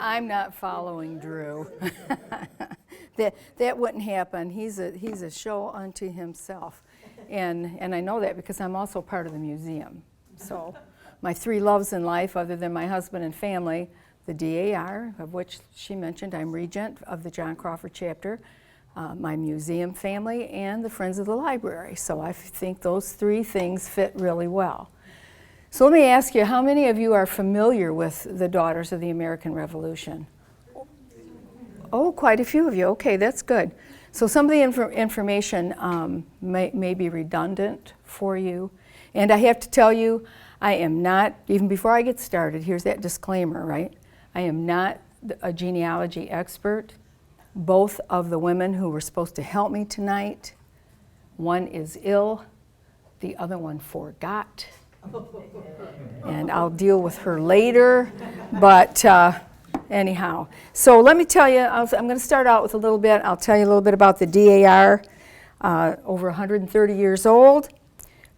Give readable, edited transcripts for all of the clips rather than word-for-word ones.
I'm not following Drew. That wouldn't happen. He's a show unto himself. And I know that because I'm also part of the museum. So my three loves in life, other than my husband and family, the DAR, of which she mentioned, I'm regent of the John Crawford chapter, my museum family, and the Friends of the Library. So I think those three things fit really well. So let me ask you, how many of you are familiar with the Daughters of the American Revolution? Oh, quite a few of you. Okay, that's good. So some of the information may be redundant for you. And I have to tell you, I am not, even before I get started, here's that disclaimer, right? I am not a genealogy expert. Both of the women who were supposed to help me tonight, one is ill, the other one forgot. And I'll deal with her later, but anyhow. So let me tell you, I'm going to start out with a little bit. I'll tell you a little bit about the DAR. Over 130 years old,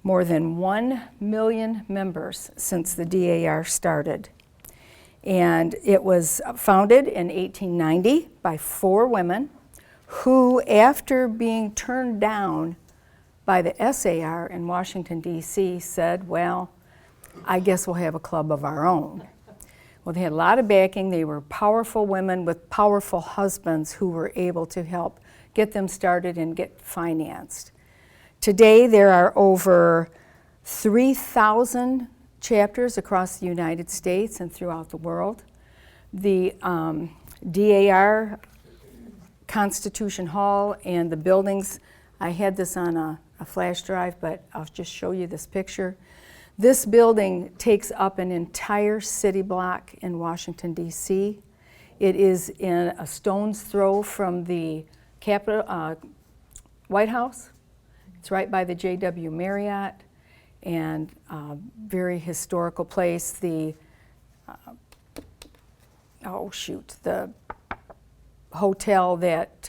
more than 1 million members since the DAR started. And it was founded in 1890 by 4 women who, after being turned down by the SAR in Washington, D.C., said, well, I guess we'll have a club of our own. Well, they had a lot of backing. They were powerful women with powerful husbands who were able to help get them started and get financed. Today, there are over 3,000 chapters across the United States and throughout the world. The DAR, Constitution Hall, and the buildings, I had this on a flash drive, but I'll just show you this picture. This building takes up an entire city block in Washington, D.C. It is in a stone's throw from the White House. It's right by the J.W. Marriott, and very historical place. The hotel that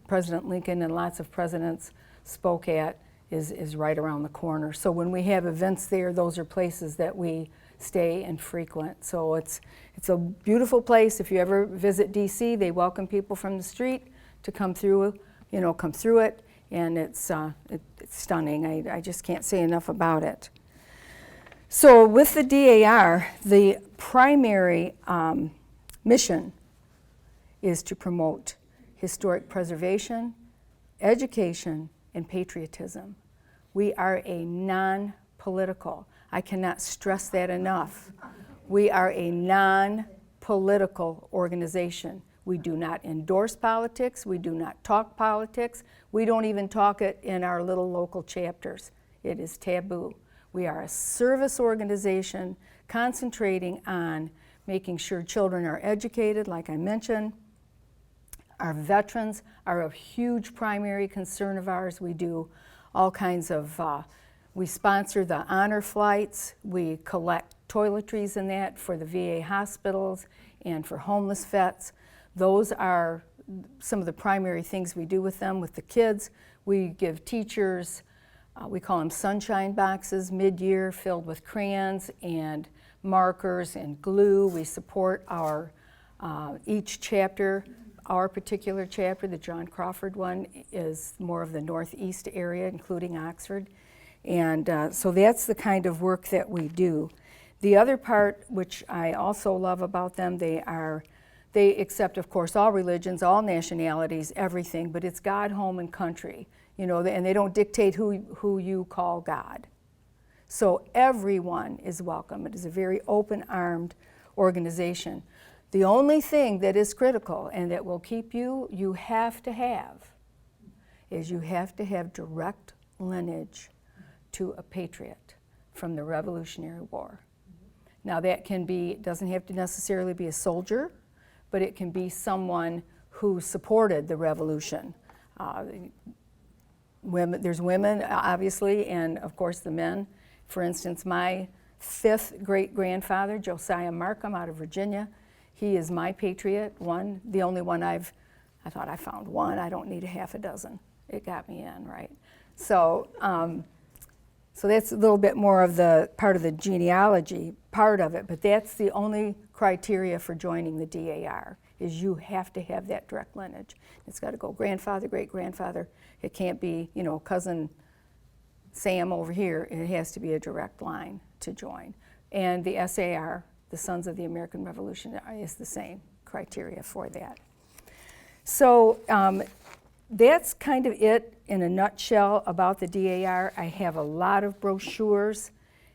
President Lincoln and lots of presidents spoke at is right around the corner. So when we have events there, those are places that we stay and frequent. So it's a beautiful place. If you ever visit DC, they welcome people from the street to come through it, and it's stunning. I just can't say enough about it. So with the DAR, the primary mission is to promote historic preservation, education, and patriotism. We are a non-political, I cannot stress that enough. We are a non-political organization. We do not endorse politics, we do not talk politics, we don't even talk it in our little local chapters. It is taboo. We are a service organization concentrating on making sure children are educated, like I mentioned. Our veterans are a huge primary concern of ours. We do all kinds of, we sponsor the honor flights, we collect toiletries and that for the VA hospitals and for homeless vets. Those are some of the primary things we do with them, with the kids. We give teachers, we call them sunshine boxes, mid-year, filled with crayons and markers and glue. We support our, each chapter. Our particular chapter, the John Crawford one, is more of the northeast area, including Oxford. And so that's the kind of work that we do. The other part, which I also love about them, they accept, of course, all religions, all nationalities, everything, but it's God, home, and country. And they don't dictate who you call God. So everyone is welcome. It is a very open-armed organization. The only thing that is critical and that will keep you have to have direct lineage to a patriot from the Revolutionary War. Now that doesn't have to necessarily be a soldier, but it can be someone who supported the revolution. There's women, obviously, and of course the men. For instance, my 5th great-grandfather, Josiah Markham out of Virginia, he is my patriot, the only one I thought I found one. I don't need a half a dozen. It got me in, right? So So that's a little bit more of the part of the genealogy part of it, but that's the only criteria for joining the DAR, is you have to have that direct lineage. It's got to go grandfather, great-grandfather. It can't be, you know, cousin Sam over here. It has to be a direct line to join. And the SAR, the Sons of the American Revolution, is the same criteria for that. So that's kind of it in a nutshell about the DAR. I have a lot of brochures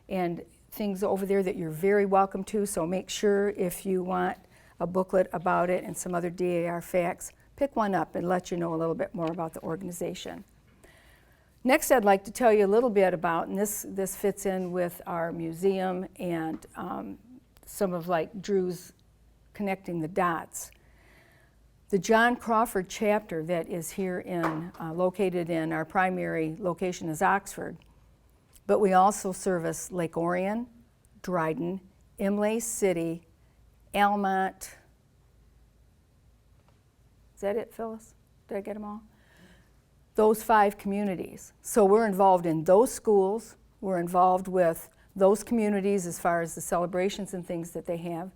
and things over there that you're very welcome to, so make sure if you want a booklet about it and some other DAR facts, pick one up and let you know a little bit more about the organization. Next, I'd like to tell you a little bit about, and this fits in with our museum and some of like Drew's connecting the dots. The John Crawford chapter that is here in, located in our primary location is Oxford, but we also service Lake Orion, Dryden, Imlay City, Almont. Is that it, Phyllis? Did I get them all? Those 5 communities. So we're involved in those schools, we're involved with those communities as far as the celebrations and things that they have.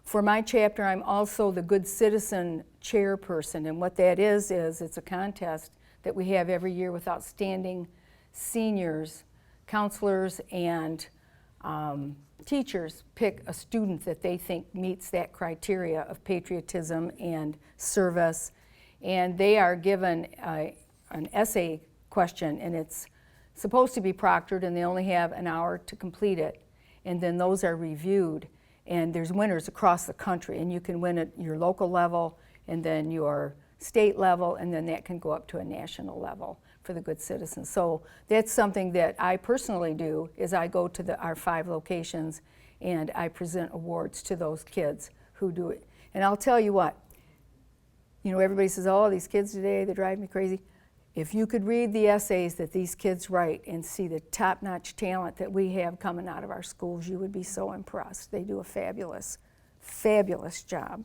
For my chapter, I'm also the Good Citizen chairperson, and what that is it's a contest that we have every year with outstanding seniors, counselors, and teachers pick a student that they think meets that criteria of patriotism and service, and they are given an essay question, and it's supposed to be proctored, and they only have an hour to complete it, and then those are reviewed. And there's winners across the country, and you can win at your local level and then your state level, and then that can go up to a national level for the Good Citizens. So that's something that I personally do, is I go to our 5 locations and I present awards to those kids who do it. And I'll tell you what, you know, everybody says, oh, these kids today, they drive me crazy. If you could read the essays that these kids write and see the top-notch talent that we have coming out of our schools, you would be so impressed. They do a fabulous, fabulous job.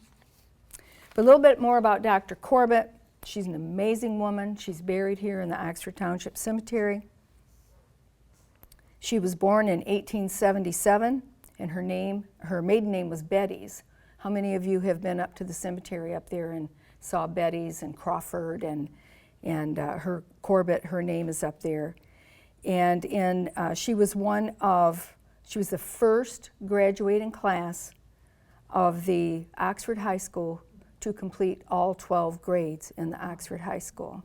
But a little bit more about Dr. Corbett. She's an amazing woman. She's buried here in the Oxford Township Cemetery. She was born in 1877, and her maiden name was Betty's. How many of you have been up to the cemetery up there and saw Betty's and Crawford and her Corbett, her name is up there. And she was the first graduating class of the Oxford High School to complete all 12 grades in the Oxford High School.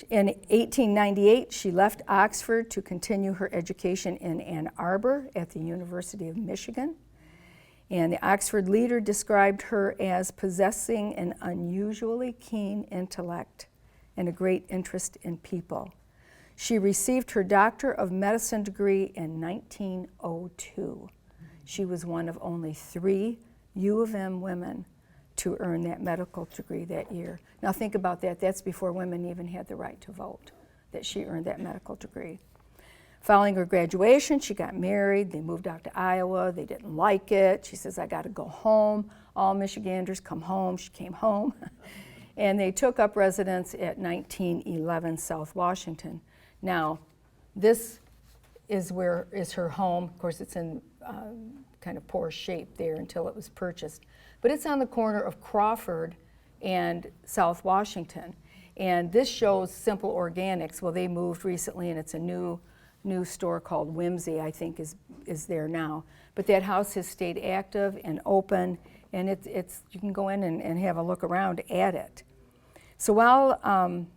In 1898, she left Oxford to continue her education in Ann Arbor at the University of Michigan. And the Oxford Leader described her as possessing an unusually keen intellect and a great interest in people. She received her Doctor of Medicine degree in 1902. She was one of only 3 U of M women to earn that medical degree that year. Now think about that. That's before women even had the right to vote, that she earned that medical degree. Following her graduation, she got married. They moved out to Iowa. They didn't like it. She says, I got to go home. All Michiganders come home. She came home. And they took up residence at 1911 South Washington. Now, this is her home. Of course, it's in kind of poor shape there until it was purchased. But it's on the corner of Crawford and South Washington. And this shows Simple Organics. Well, they moved recently, and it's a new store called Whimsy, I think, is there now. But that house has stayed active and open, and it's you can go in and have a look around at it. So while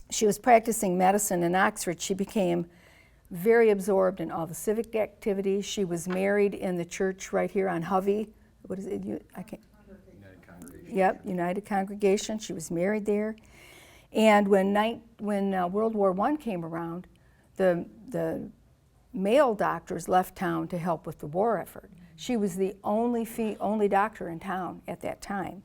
she was practicing medicine in Oxford, she became very absorbed in all the civic activities. She was married in the church right here on Hovey. What is it? United Congregation. Yep, United Congregation. She was married there. And when World War I came around, the male doctors left town to help with the war effort. She was the only doctor in town at that time.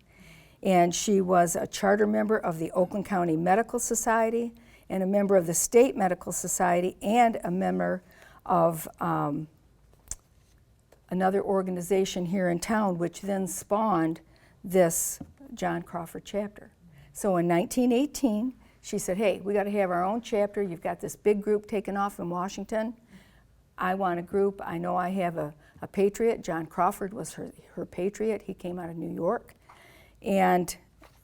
And she was a charter member of the Oakland County Medical Society and a member of the State Medical Society and a member of another organization here in town, which then spawned this John Crawford chapter. So in 1918, she said, hey, we got to have our own chapter. You've got this big group taking off in Washington. I want a group. I know I have a patriot. John Crawford was her patriot. He came out of New York. And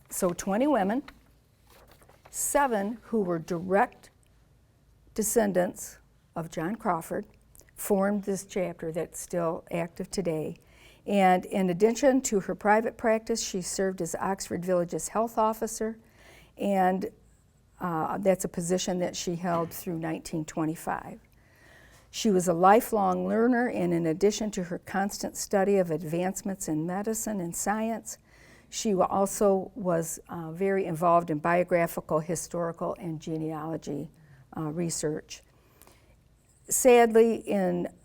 so 20 women, 7 who were direct descendants of John Crawford, formed this chapter that's still active today. And in addition to her private practice, she served as Oxford Village's health officer, and that's a position that she held through 1925. She was a lifelong learner, and in addition to her constant study of advancements in medicine and science, she also was very involved in biographical, historical, and genealogy research. Sadly,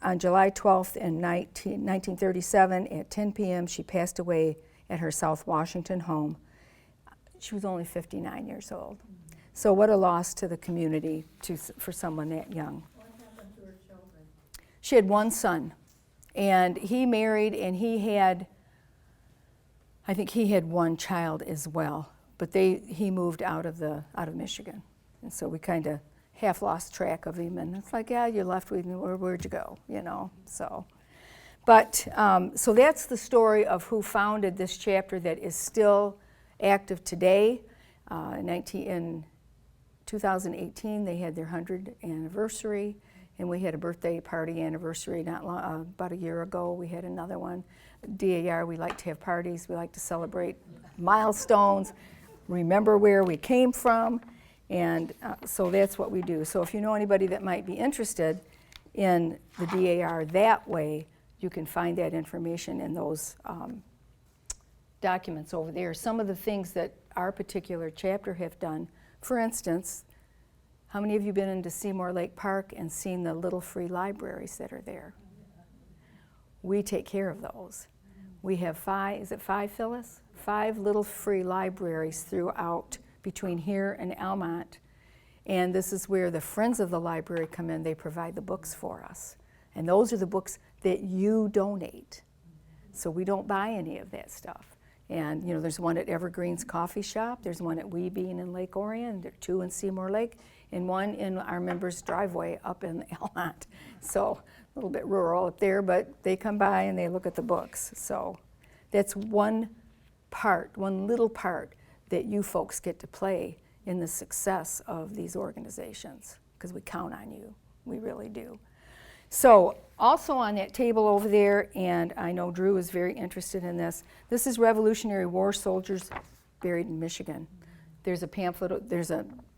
on July 12th in 1937 at 10 p.m., she passed away at her South Washington home. She was only 59 years old. So what a loss to the community for someone that young. What happened to her children? She had one son, and he married, and I think he had one child as well, but he moved out of Michigan, and so we kind of half lost track of him, and it's like, yeah, you're left with me, where'd you go, so. But, so that's the story of who founded this chapter that is still active today. In 2018, they had their 100th anniversary, and we had a birthday party anniversary about a year ago. We had another one. DAR, we like to have parties. We like to celebrate milestones, remember where we came from, and so that's what we do. So if you know anybody that might be interested in the DAR that way, you can find that information in those documents over there. Some of the things that our particular chapter have done, for instance, how many of you been into Seymour Lake Park and seen the little free libraries that are there? We take care of those. We have 5, is it 5, Phyllis? 5 little free libraries throughout between here and Almont. And this is where the Friends of the Library come in. They provide the books for us. And those are the books that you donate. So we don't buy any of that stuff. And there's one at Evergreen's Coffee Shop. There's one at Wee Bean in Lake Orion. There are 2 in Seymour Lake, and 1 in our members' driveway up in Almont. So a little bit rural up there, but they come by and they look at the books. So that's one little part that you folks get to play in the success of these organizations, because we count on you. We really do. So also on that table over there, and I know Drew is very interested in this, this is Revolutionary War soldiers buried in Michigan. There's a pamphlet,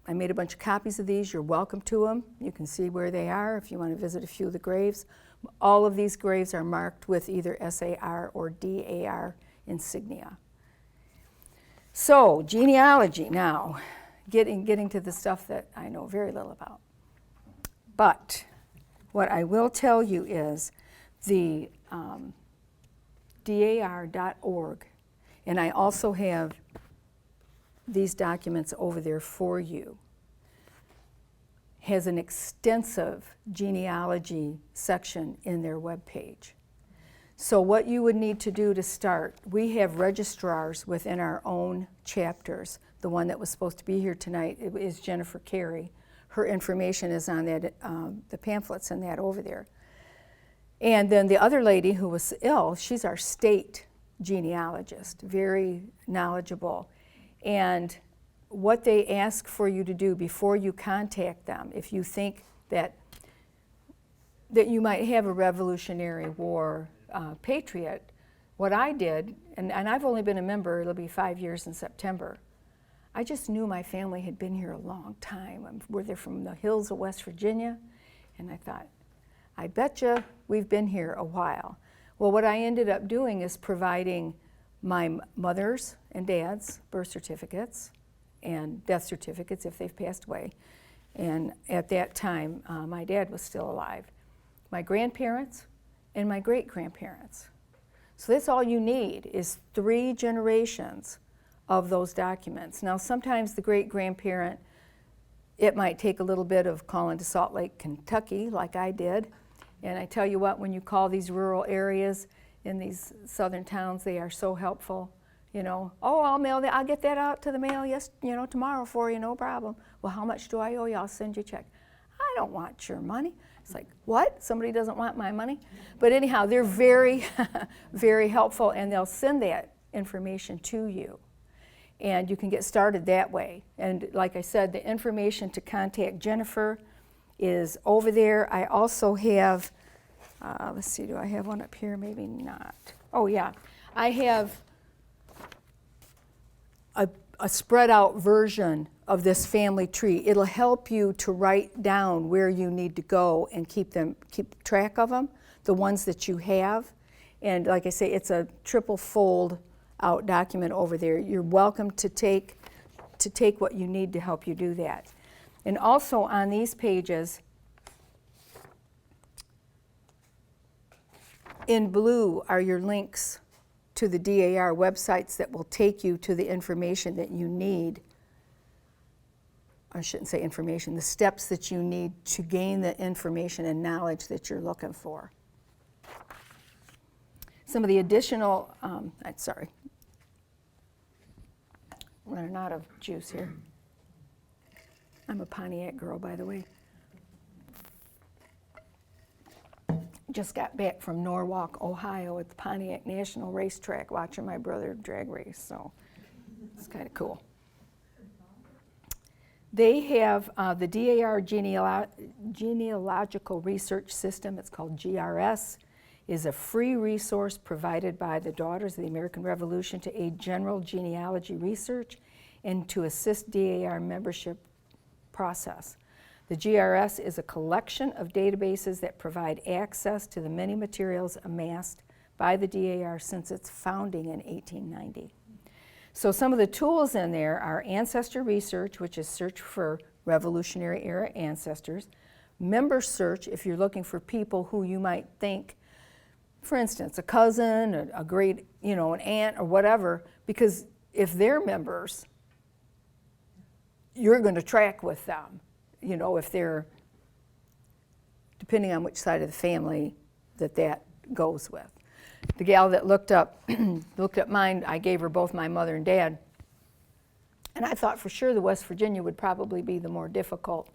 I made a bunch of copies of these. You're welcome to them. You can see where they are if you want to visit a few of the graves. All of these graves are marked with either SAR or DAR insignia. So, genealogy now, getting to the stuff that I know very little about. But what I will tell you is the dar.org, and I also have these documents over there for you, has an extensive genealogy section in their webpage. So what you would need to do to start, we have registrars within our own chapters. The one that was supposed to be here tonight is Jennifer Carey. Her information is on that, the pamphlets and that over there. And then the other lady who was ill, she's our state genealogist, very knowledgeable. And what they ask for you to do before you contact them, if you think that you might have a Revolutionary War patriot, what I did, and I've only been a member, it'll be 5 years in September, I just knew my family had been here a long time. They're from the hills of West Virginia, and I thought, I bet you we've been here a while. Well, what I ended up doing is providing my mother's and dad's birth certificates and death certificates if they've passed away. And at that time, my dad was still alive. My grandparents and my great-grandparents. So that's all you need is 3 generations of those documents. Now, sometimes the great-grandparent, it might take a little bit of calling to Salt Lake, Kentucky, like I did. And I tell you what, when you call these rural areas in these southern towns, they are so helpful. You know, oh, I'll get that out to the mail, yes, you know, tomorrow for you, no problem. Well, how much do I owe you? I'll send you a check. I don't want your money. It's like, what? Somebody doesn't want my money? But anyhow, they're very, very helpful, and they'll send that information to you. And you can get started that way. And like I said, the information to contact Jennifer is over there. I also have, let's see, do I have one up here? Maybe not. Oh, yeah. I have a spread out version of this family tree. It'll help you to write down where you need to go and keep track of them, the ones that you have. And like I say, it's a triple fold out document over there. You're welcome to take what you need to help you do that. And also on these pages, in blue are your links to the DAR websites that will take you to the information that you need. I shouldn't say information, the steps that you need to gain the information and knowledge that you're looking for. Some of the additional, sorry, running out of juice here. I'm a Pontiac girl, by the way. Just got back from Norwalk, Ohio at the Pontiac National Racetrack watching my brother drag race, so it's kind of cool. They have the DAR Genealogical Research System, it's called GRS, is a free resource provided by the Daughters of the American Revolution to aid general genealogy research and to assist DAR membership process. The GRS is a collection of databases that provide access to the many materials amassed by the DAR since its founding in 1890. So some of the tools in there are Ancestor Research, which is search for Revolutionary Era ancestors, Member Search, if you're looking for people who you might think, for instance, a cousin, a great, you know, an aunt or whatever, because if they're members, you're going to track with them. You know, if they're, depending on which side of the family that goes with. The gal that looked up mine, I gave her both my mother and dad, and I thought for sure the West Virginia would probably be the more difficult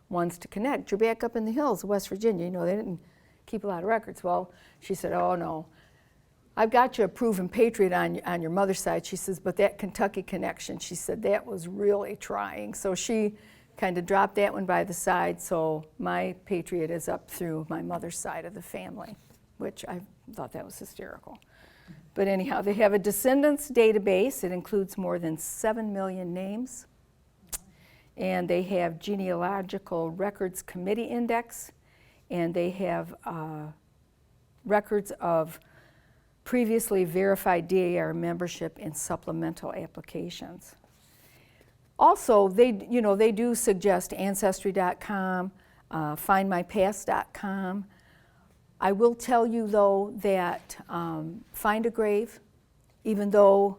ones to connect. You're back up in the hills of West Virginia, you know, they didn't keep a lot of records. Well, she said, oh no, I've got you a proven patriot on your mother's side. She says, but that Kentucky connection, she said, that was really trying. So she kind of dropped that one by the side, so my patriot is up through my mother's side of the family, which I thought that was hysterical. But anyhow, they have a descendants database. It includes more than 7 million names. And they have genealogical records committee index, and they have records of previously verified DAR membership in supplemental applications. Also, they do suggest Ancestry.com, FindMyPast.com. I will tell you though that Find a Grave, even though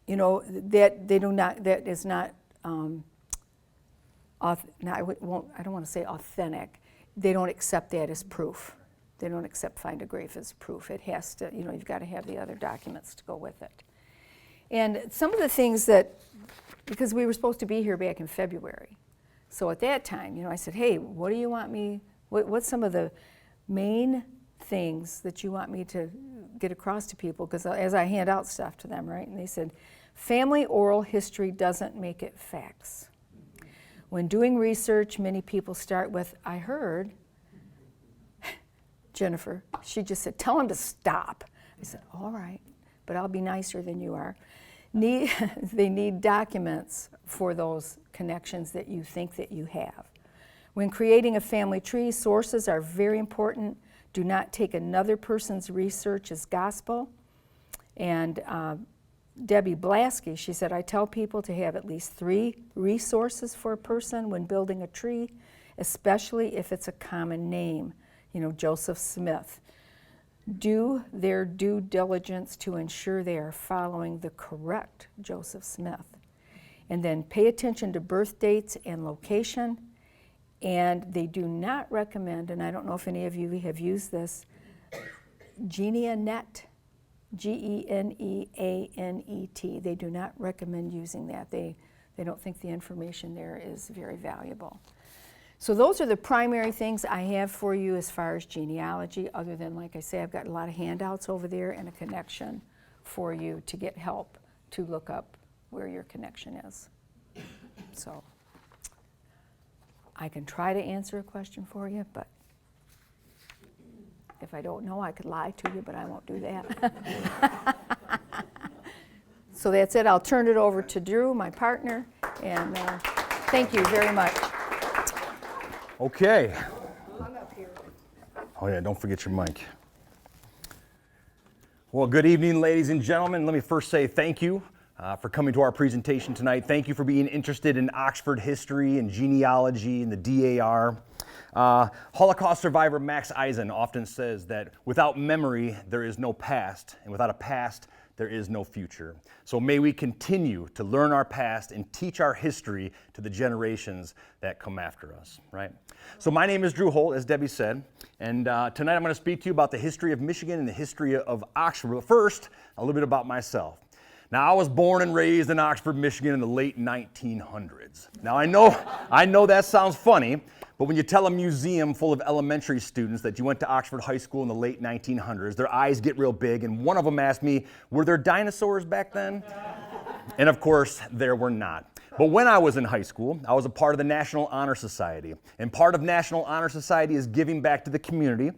you know that that is not, I don't want to say authentic. They don't accept that as proof. They don't accept Find a Grave as proof. It has to, you know, you've got to have the other documents to go with it. And some of the things that, because we were supposed to be here back in February, so at that time, you know, I said, hey, what do you want me, what's some of the main things that you want me to get across to people? Because as I hand out stuff to them, right, and they said, family oral history doesn't make it facts. When doing research, many people start with, I heard. Jennifer, she just said, tell them to stop. I said, all right, but I'll be nicer than you are. They need documents for those connections that you think that you have. When creating a family tree, sources are very important. Do not take another person's research as gospel. And Debbie Blasky, she said, I tell people to have at least 3 resources for a person when building a tree, especially if it's a common name. You know, Joseph Smith. Do their due diligence to ensure they are following the correct Joseph Smith. And then pay attention to birth dates and location. And they do not recommend, and I don't know if any of you have used this, GeniaNet. Geneanet. They do not recommend using that. They don't think the information there is very valuable. So those are the primary things I have for you as far as genealogy, other than, like I say, I've got a lot of handouts over there and a connection for you to get help to look up where your connection is. So I can try to answer a question for you, but if I don't know, I could lie to you, but I won't do that. So that's it. I'll turn it over to Drew, my partner, and thank you very much. Okay. Hung up here. Oh yeah, don't forget your mic. Well, good evening, ladies and gentlemen. Let me first say thank you for coming to our presentation tonight. Thank you for being interested in Oxford history and genealogy and the DAR. Holocaust survivor Max Eisen often says that without memory, there is no past, and without a past, there is no future. So may we continue to learn our past and teach our history to the generations that come after us, right? So my name is Drew Holt, as Debbie said, and tonight I'm going to speak to you about the history of Michigan and the history of Oxford. But first, a little bit about myself. Now, I was born and raised in Oxford, Michigan in the late 1900s. Now, I know that sounds funny, but when you tell a museum full of elementary students that you went to Oxford High School in the late 1900s, their eyes get real big, and one of them asked me, were there dinosaurs back then? And of course, there were not. But when I was in high school, I was a part of the National Honor Society, and part of National Honor Society is giving back to the community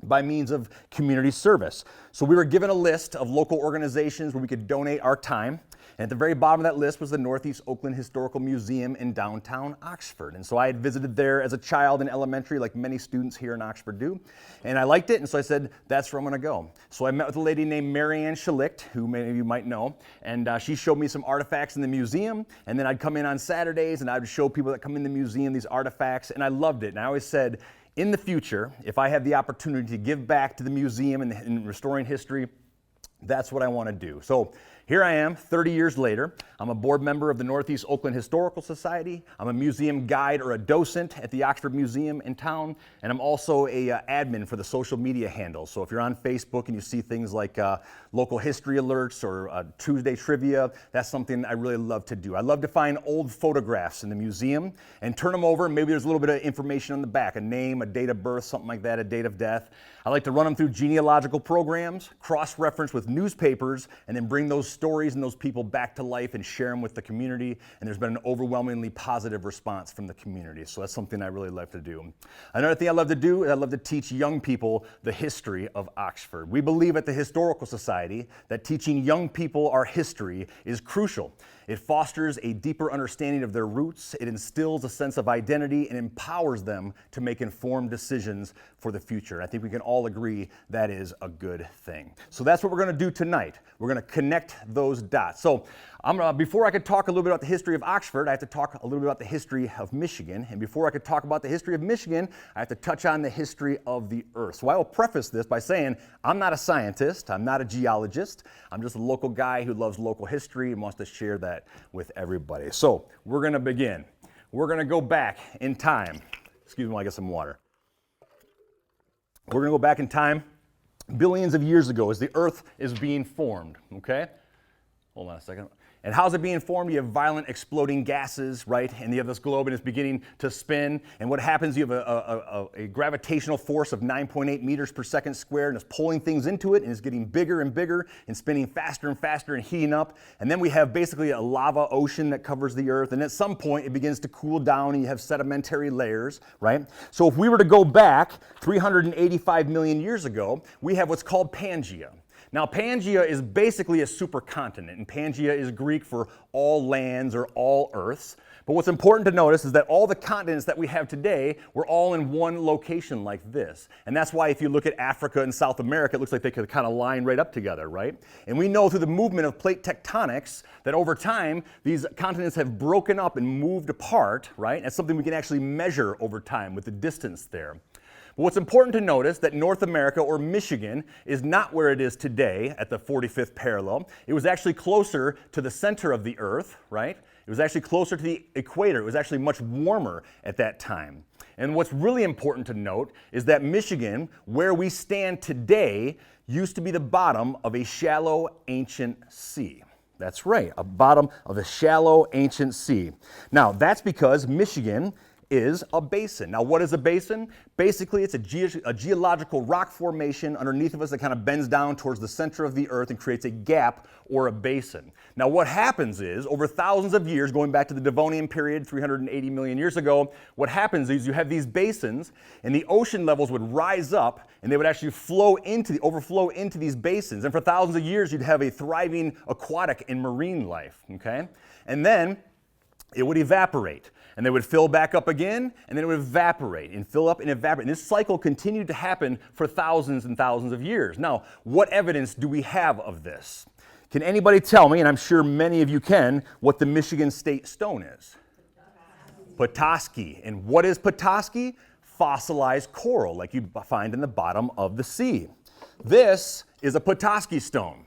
by means of community service. So we were given a list of local organizations where we could donate our time. And at the very bottom of that list was the Northeast Oakland Historical Museum in downtown Oxford. And so I had visited there as a child in elementary, like many students here in Oxford do. And I liked it, and so I said, that's where I'm gonna go. So I met with a lady named Marianne Schlicht, who many of you might know, and she showed me some artifacts in the museum, and then I'd come in on Saturdays, and I would show people that come in the museum these artifacts, and I loved it. And I always said, in the future, if I have the opportunity to give back to the museum and restoring history, that's what I want to do. So here I am, 30 years later. I'm a board member of the Northeast Oakland Historical Society. I'm a museum guide or a docent at the Oxford Museum in town, and I'm also a admin for the social media handles. So if you're on Facebook and you see things like local history alerts or Tuesday trivia, that's something I really love to do. I love to find old photographs in the museum and turn them over, and maybe there's a little bit of information on the back, a name, a date of birth, something like that, a date of death. I like to run them through genealogical programs, cross-reference with newspapers, and then bring those stories and those people back to life and share them with the community. And there's been an overwhelmingly positive response from the community. So that's something I really love to do. Another thing I love to do is I love to teach young people the history of Oxford. We believe at the Historical Society that teaching young people our history is crucial. It fosters a deeper understanding of their roots, it instills a sense of identity, and empowers them to make informed decisions for the future. I think we can all agree that is a good thing. So that's what we're going to do tonight. We're going to connect those dots. So before I could talk a little bit about the history of Oxford, I have to talk a little bit about the history of Michigan. And before I could talk about the history of Michigan, I have to touch on the history of the Earth. So I will preface this by saying I'm not a scientist, I'm not a geologist, I'm just a local guy who loves local history and wants to share that with everybody. So we're going to begin. We're going to go back in time. Excuse me while I get some water. We're going to go back in time billions of years ago as the Earth is being formed, okay? Hold on a second. And how's it being formed? You have violent exploding gases, right? And you have this globe and it's beginning to spin. And what happens, you have a gravitational force of 9.8 meters per second squared, and it's pulling things into it, and it's getting bigger and bigger and spinning faster and faster and heating up. And then we have basically a lava ocean that covers the Earth. And at some point, it begins to cool down and you have sedimentary layers, right? So if we were to go back 385 million years ago, we have what's called Pangaea. Now, Pangaea is basically a supercontinent, and Pangaea is Greek for all lands or all earths. But what's important to notice is that all the continents that we have today were all in one location like this. And that's why if you look at Africa and South America, it looks like they could kind of line right up together, right? And we know through the movement of plate tectonics that over time, these continents have broken up and moved apart, right? That's something we can actually measure over time with the distance there. But what's important to notice that North America, or Michigan, is not where it is today at the 45th parallel. It was actually closer to the center of the Earth, right? It was actually closer to the equator. It was actually much warmer at that time. And what's really important to note is that Michigan, where we stand today, used to be the bottom of a shallow ancient sea. That's right, a bottom of a shallow ancient sea. Now, that's because Michigan is a basin. Now, what is a basin? Basically, it's a geological rock formation underneath of us that kind of bends down towards the center of the earth and creates a gap or a basin. Now, what happens is, over thousands of years, going back to the Devonian period, 380 million years ago, what happens is you have these basins, and the ocean levels would rise up, and they would actually overflow into these basins. And for thousands of years, you'd have a thriving aquatic and marine life, okay? And then it would evaporate, and they would fill back up again, and then it would evaporate and fill up and evaporate. And this cycle continued to happen for thousands and thousands of years. Now, what evidence do we have of this? Can anybody tell me, and I'm sure many of you can, what the Michigan State Stone is? Petoskey. And what is Petoskey? Fossilized coral, like you'd find in the bottom of the sea. This is a Petoskey stone.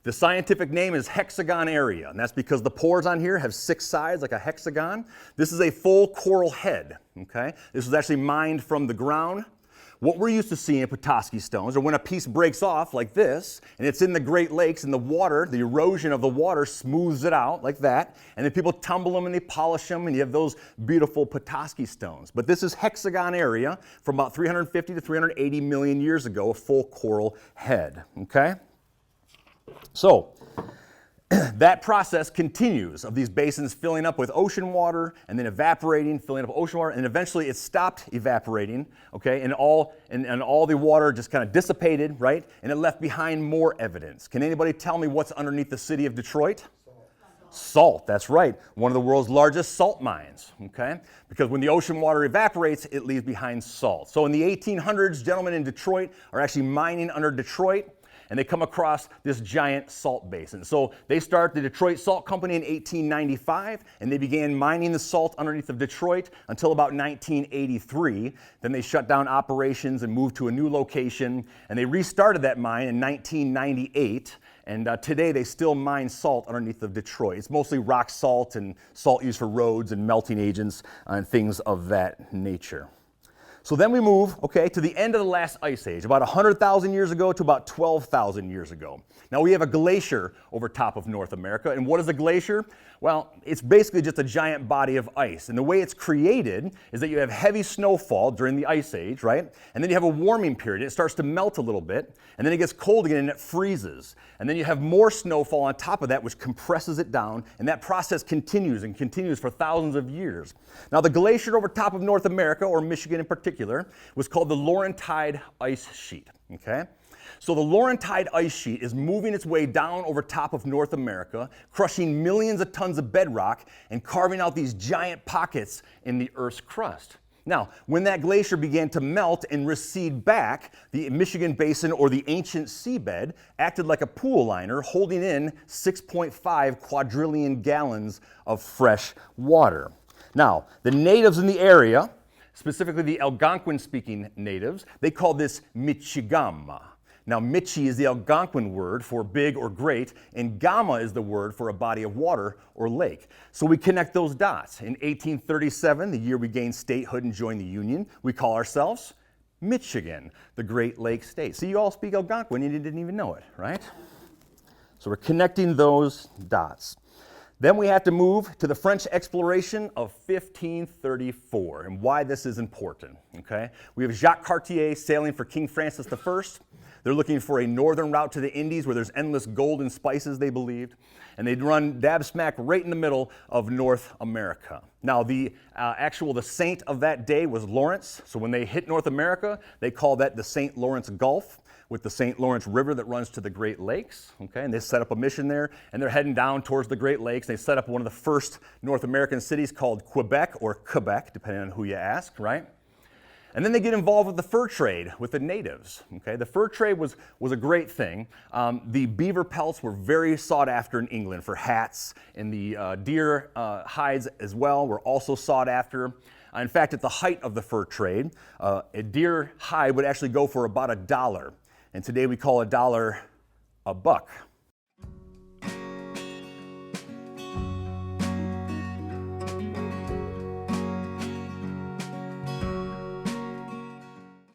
The scientific name is hexagon area, and that's because the pores on here have 6 sides like a hexagon. This is a full coral head, okay? This was actually mined from the ground. What we're used to seeing in Petoskey stones are when a piece breaks off like this, and it's in the Great Lakes, and the water, the erosion of the water smooths it out like that, and then people tumble them and they polish them, and you have those beautiful Petoskey stones. But this is hexagon area from about 350 to 380 million years ago, a full coral head, okay? So, that process continues of these basins filling up with ocean water and then evaporating, filling up with ocean water, and eventually it stopped evaporating, okay, and all the water just kind of dissipated, right, and it left behind more evidence. Can anybody tell me what's underneath the city of Detroit? Salt, that's right. One of the world's largest salt mines, okay? Because when the ocean water evaporates, it leaves behind salt. So in the 1800s, gentlemen in Detroit are actually mining under Detroit, and they come across this giant salt basin. So they start the Detroit Salt Company in 1895, and they began mining the salt underneath of Detroit until about 1983. Then they shut down operations and moved to a new location, and they restarted that mine in 1998. And today they still mine salt underneath of Detroit. It's mostly rock salt and salt used for roads and melting agents and things of that nature. So then we move, okay, to the end of the last ice age, about 100,000 years ago to about 12,000 years ago. Now we have a glacier over top of North America, and what is a glacier? Well, it's basically just a giant body of ice, and the way it's created is that you have heavy snowfall during the ice age, right? And then you have a warming period, it starts to melt a little bit, and then it gets cold again and it freezes. And then you have more snowfall on top of that, which compresses it down, and that process continues and continues for thousands of years. Now the glacier over top of North America, or Michigan in particular, was called the Laurentide ice sheet, okay? So the Laurentide ice sheet is moving its way down over top of North America, crushing millions of tons of bedrock and carving out these giant pockets in the Earth's crust. Now, when that glacier began to melt and recede back, the Michigan Basin, or the ancient seabed, acted like a pool liner, holding in 6.5 quadrillion gallons of fresh water. Now, the natives in the area, specifically the Algonquin-speaking natives, they call this Michigama. Now, Michi is the Algonquin word for big or great, and Gama is the word for a body of water or lake. So we connect those dots. In 1837, the year we gained statehood and joined the Union, we call ourselves Michigan, the Great Lakes state. So you all speak Algonquin and you didn't even know it, right? So we're connecting those dots. Then we have to move to the French exploration of 1534 and why this is important, okay? We have Jacques Cartier sailing for King Francis I. They're looking for a northern route to the Indies where there's endless gold and spices, they believed. And they'd run dab smack right in the middle of North America. Now, the saint of that day was Lawrence. So when they hit North America, they call that the St. Lawrence Gulf, with the St. Lawrence River that runs to the Great Lakes, okay? And they set up a mission there, and they're heading down towards the Great Lakes. They set up one of the first North American cities called Quebec, or Quebec, depending on who you ask, right? And then they get involved with the fur trade with the natives, okay? The fur trade was a great thing. The beaver pelts were very sought after in England for hats, and the deer hides as well were also sought after. In fact, at the height of the fur trade, a deer hide would actually go for about $1. And today we call $1 a buck.